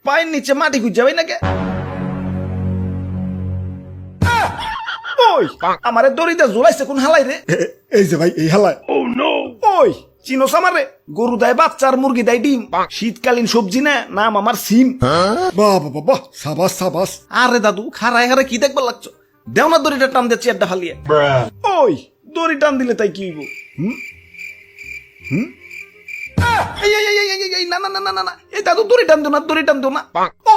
পায়ের নিচে মাটি খুঁজে যাবে নাকি? ওই আমারে দড়িতে ঝুলাইছে কোন হালাই রে? এই যে ভাই এই হালায়। ওই চিনোস আমারে? গরু দেয় বাচ্চা আর মুরগি দেয় ডিম। শীতকালীন সবজি না, নাম আমার সিম। বাহ বাহ বাহ, সাবাস সাবাস। আরে দাদু খারায় খারায় কি দেখবার লাগছো? দেও না দড়িটা টান দিয়ে চেয়ারটা ফালিয়ে। ওই দড়ি টান দিলে তাই কি হইব? এই না না না না না, এই দাদু দড়ি টান দিও না, দড়ি টান দিও না।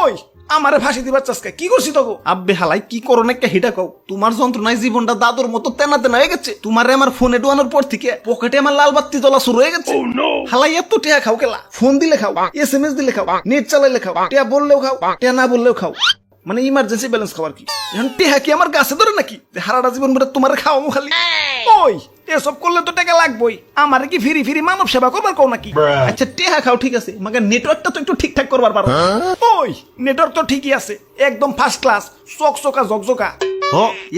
ওই আমারে ফাঁসি দিবার চাষকা কি করছি তখন? আব্বে হালাই কি করো না হিটা কও। তোমার যন্ত্রণায় জীবনটা দাদুর মতো তেনা তেনা হয়ে গেছে। তোমারে আমার ফোনে ডুয়ানোর পর থেকে পকেটে আমার লাল বাতি জ্বলা শুরু হয়ে গেছে। হালাই এত টেয়া খাও কেলা? ফোন দিলে খাও, SMS দিলে খাও, নেট চালাইলে খাও, টেয়া বললেও খাও, টেয়া না বললেও খাও। মানে ইমার্জেন্সি ব্যালেন্স খাবার কি? এখন টেহা কি আমার গাছে ধরে নাকি হারাটা জীবন ধরে তোমার খাওয়াবো খালি? ওই এসব করলে তো টাকা লাগবেই। আমারে কি ফিরি ফিরি মানব সেবা করবার কও নাকি? আচ্ছা টেহা খাও ঠিক আছে, মাগে নেটওয়ার্কটা তো একটু ঠিকঠাক করবার পারো। ওই নেটওয়ার্ক তো ঠিকই আছে, একদম ফার্স্ট ক্লাস, চকচকা জকজকা।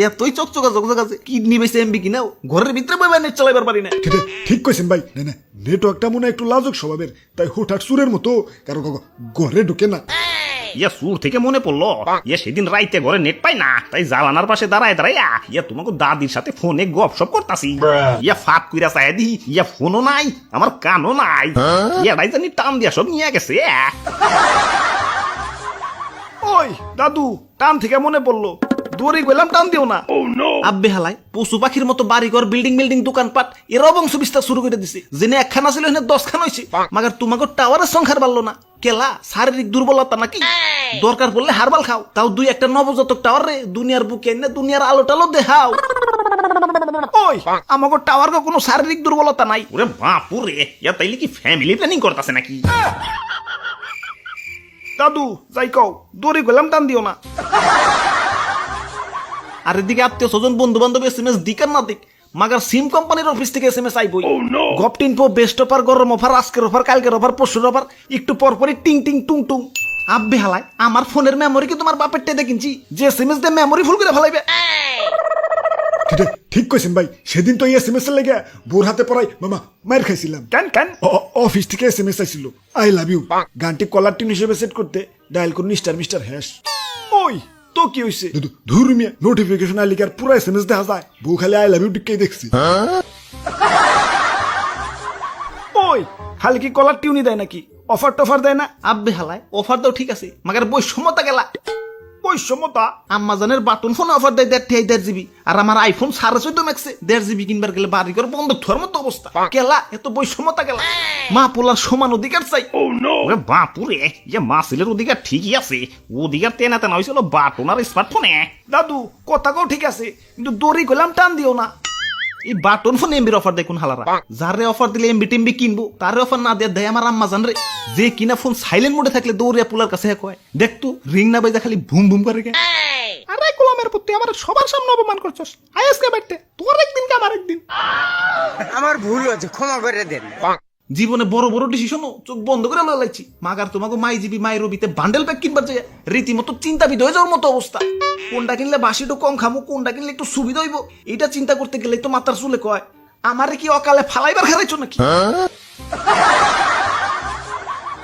এতই চকচকা জকজকা আছে কিডনি বেশি এমবি কিনাও ঘরের ভিতরে বইবা নেট চালাইবার পারি না। ঠিক কইছেন ভাই। না না, নেটওয়ার্কটা মনে হয় একটু লাজুক স্বভাবের, তাই হুটহাট সুরের মতো কারো ঘরে ঢুকে না। ইয়া সুর থেকে মনে পড়লো, ইয়া সেদিন রাইতে ঘরে নেট পাই না, তাই জালানার পাশে দাঁড়ায় দাঁড়াইয়া ইয়া তোমাকে দাদির সাথে ফোনে গপসপ করতাছি। ইয়া ফাঁক কইরা চাই দি, ইয়া ফোনও নাই, আমার কানও নাই। ইয়া রাই জানি টান দিয়া সব নিয়ে গেছে। ওই দাদু টান থেকে মনে পড়লো, দৌড়ে গেলাম টান দিও না। আব্বে হালাই পশু পাখির মতো বাড়িঘর বিল্ডিং বিল্ডিং দোকানপাট এরাও বংশ বিস্তার শুরু করে দিছে। জেনে একখানা ছিল এখানে 10 খান হয়েছে। মাগার তোমাকে টাওয়ারের সংখ্যার বাড়লো না কেলা? শারীরিক দুর্বলতা নাকি? দরকার পড়লে হারবাল খাও, তাও দুই একটা নবজাতক টাওয়ার রে দুনিয়ার বুকে এনে দুনিয়ার আলো টালো দেখাও। ওই আমাকে টাওয়ার কোনো শারীরিক দুর্বলতা নাই। ওরে বাপুরে, ইয়া তাইলে কি ফ্যামিলি প্ল্যানিং করতেছে নাকি? দাদু যাই কও, দৌড়ে গেলাম টান দিও না। আর এদিকে আত্মীয় স্বজন বন্ধু বান্ধব SMS দিক আর না দিক, মাগার সিম কোম্পানির অফিস থেকে SMS আইবই। গপটিন পো বেস্ট অফার, গরম অফার, আজকের অফার, কালকের অফার, পরশুর অফার, একটু পরপরই টিং টিং টুং টুং। আব্বে হালাই আমার ফোনের মেমোরি কি তোমার বাপের টেদে কিনছি যে SMS দিয়ে মেমোরি ফুল করে ফেলাইবে? ঠিক কইছেন ভাই। সেদিন তো SMS এর লেগে বোর হাতে পড়াই মামা মার খাইছিলাম। কেন অফিস থেকে SMS আইছিল, আই লাভ ইউ, গানটি কলার টিন হিসেবে সেট করতে ডায়াল করুন মিস্টার হ্যাশ। ওই তো কি হইছে? ধুর মিয়া, নোটিফিকেশন আইলে আর পুরো SMS দেখা যায়, বউ খালি আই লাভ ইউ টিকেই দেখছি। ওই খালি কি কলার টিউনি দেয় নাকি? অফার টফার দেয় না? আব্বে হালায় অফার দাও ঠিক আছে, মাগার বৈষম্যতা গেলা। বৈষম্যতা? আম্মাজানের বাটন ফোনে অফার দেয় 1.5 GB, আর আমার আইফোন 14.5 ম্যাক্সে 1.5 GB কিনবার গেলে বাড়ি করে বন্ধ থর মতো অবস্থা। কেলা এত বৈষম্যতা গেলা? মা পোলার সমান অধিকার চাই। ওরে বাপুরে, ইয়া মা ছেলের অধিকার ঠিকই আছে, অধিকার তেনা তেনা হয়েছিল বাটন আর স্মার্টফোনে। দাদু কথা কও ঠিক আছে, কিন্তু দড়ি গেলাম টান দিও না। এই বাটন ফোন এমবির অফার দেখুন হালারা, যারে অফার দিলে এমবি টেমবি কিনবো তারে অফার না দিয়ে দেয় আমার আম্মা জান রে। যে কিনা ফোন সাইলেন্ট মোডে থাকলে দৌড়িয়া পুলার কাছে কয় দেখতো রিং না বাজা খালি ভুম ভুম করে। আরে গোলামের পুত্র আমার সবার সামনে অপমান করছস, আইসকে বাইতে তোর একদিন কে আমার একদিন। আমার ভুল হয়েছে, ক্ষমা করে দেন। জীবনে বড় বড় ডিসিশনও চোখ বন্ধ করে লাইছি। মাগার তোমাকে মাই জিবি মাই রবিতে বান্ডেল প্যাক কিনবার যায় রীতিমতো চিন্তাবিদ হয়ে যাওয়ার মতো অবস্থা। কোনটা কিনলে বাসিটা কম খামো, কোনটা কিনলে একটু সুবিধা হইব, এটা চিন্তা করতে গেলে তো মাথার চুলে কয় আমারে কি অকালে ফালাইবার খারাইছো নাকি?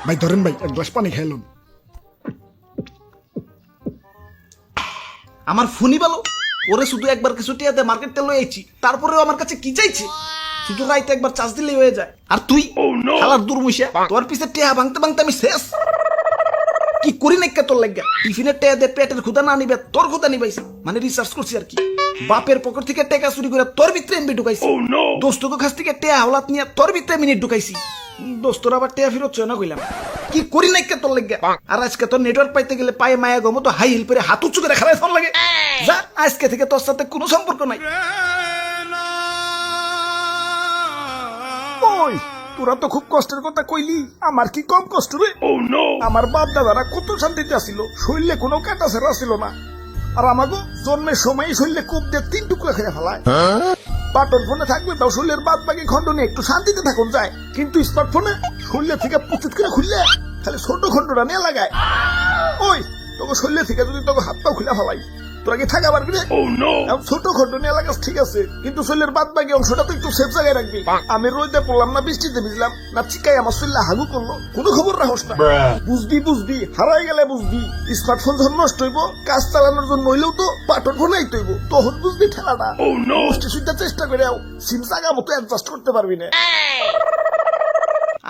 ভাই ধরেন ভাই, এক গ্লাস পানি খাইলাম। আমার ফোনই ভালো, ওরে শুধু একবার কিছু টিয়াতে মার্কেট তেল লইছি, তারপরেও আমার কাছে কি চাইছে? শুধু রাইতে একবার চার্জ দিলেই হয়ে যায়। আর তুই শালার দুর্মুষা, তোর পিছে টেহা ভাঙতে ভাঙতে আমি শেষ। কি করি নাকি তোর লাগা? টিফিনের টেহা দে পেটের ক্ষুদা না নিবে, তোর ক্ষুদা নিবাইছি, মানে রিসার্চ করছি আর কি। বাপের পকেট থেকে টেকা চুরি করে তোর ভিতরে এমবি ঢুকাইছি, দোস্তকে কাছ থেকে টেহা হাওলাত নিয়ে তোর ভিতরে মিনিট ঢুকাইছি, দোস্তর আবার টেহা ফেরত চয় না কইলাম। কি করি নাকি তোর লাগা? আর আজকে তোর নেটওয়ার্ক পাইতে গেলে পায়ে মায়া গমো তো হাই হিল পরে হাত উঁচু করে খেলায় ফোন লাগে। যা, আজকে থেকে তোর সাথে কোনো সম্পর্ক নাই। ওই তোরা তো খুব কষ্টের কথা কইলি, আমার কি কম কষ্ট রে? আমার বাপ দাদারা কত শান্তিতে আসিল, শরীরে কোনো কাটা ছেড়া ছিল না। আর আমাকে জন্মের সময় শরীরে কূপ দিয়ে 3 টুকরা খেয়ে ফেলায়। বাটন ফোনে থাকবে তাও শরীরের বাদ বাকি খন্ড নিয়ে একটু শান্তিতে থাকুন যায়, কিন্তু স্মার্টফোনে শরীরে থেকে পুচুত করে খুললে খালি ছোট খন্ডটা নিয়ে লাগায়। ওই তোকে শরীরে থেকে যদি তোকে হাত পাও খুলে ফেলাই, তোরা কি থাকা পারবি রে? এখন ছোট খটনি এলাকা ঠিক আছে, কিন্তু শরীরের বাদ বাকি অংশটা তো একটু সেফ জায়গায় রাখবি। আমি রোদে পড়লাম না বৃষ্টিতে ভিজলাম না চিকাই আমার শরীরে হাগু করলো, কোনো খবর রাখস না। বুঝবি হারাই গেলে বুঝবি। স্মার্টফোন যখন নষ্ট হইব, কাজ চালানোর জন্য হইলেও তো বাটন ফোন আইতে হইব, তখন বুঝবি ঠেলাটা। বুঝতে সুবিধা চেষ্টা করে সিম জায়গা মতো অ্যাডজাস্ট করতে পারবি না।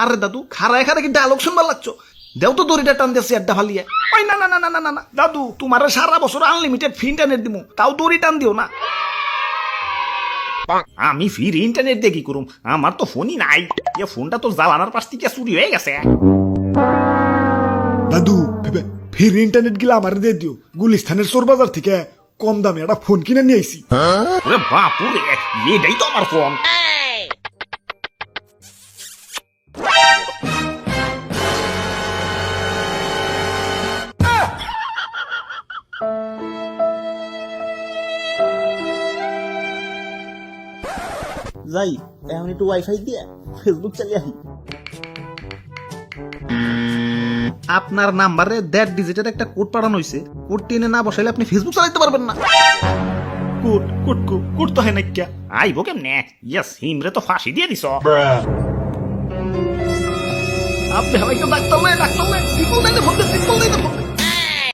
আরে দাদু খারায় খারা কি ডায়লগ শুনবার লাগছো? দেও তো দড়িটা টান দিয়েছি আড্ডা ফালিয়ে। ওই না না না না না না না দাদু, তোমার সারা বছর আনলিমিটেড ফ্রি ইন্টারনেট দিমু, তাও দড়ি টান দিও না। আমি ফ্রি ইন্টারনেট দিয়ে কি করুম? আমার তো ফোনই নাই। এ ফোনটা তো জ্বালানোর পাশ থেকে চুরি হয়ে গেছে। দাদু ফির ইন্টারনেট গিলা আমার দিয়ে দিও। গুলিস্তানের চোর বাজার থেকে কম দামে একটা ফোন কিনে নিয়ে আইছি। ওরে বাপুরে, এটাই তো আমার ফোন। যাই এখন একটু ওয়াইফাই দিয়ে ফেসবুক চালিয়ে আসি। আপনার নাম্বারে 1.5 ডিজিটের একটা কোড পাঠানো হয়েছে, কোড টেনে না বসাইলে আপনি ফেসবুক চালাতে পারবেন না। কোড তো হয় না কিয়া আইব কেমনে? ইয়া সিমরে তো ফাঁসি দিয়ে দিছ। আপনি আমাকে ডাক্তার নাই, ফোন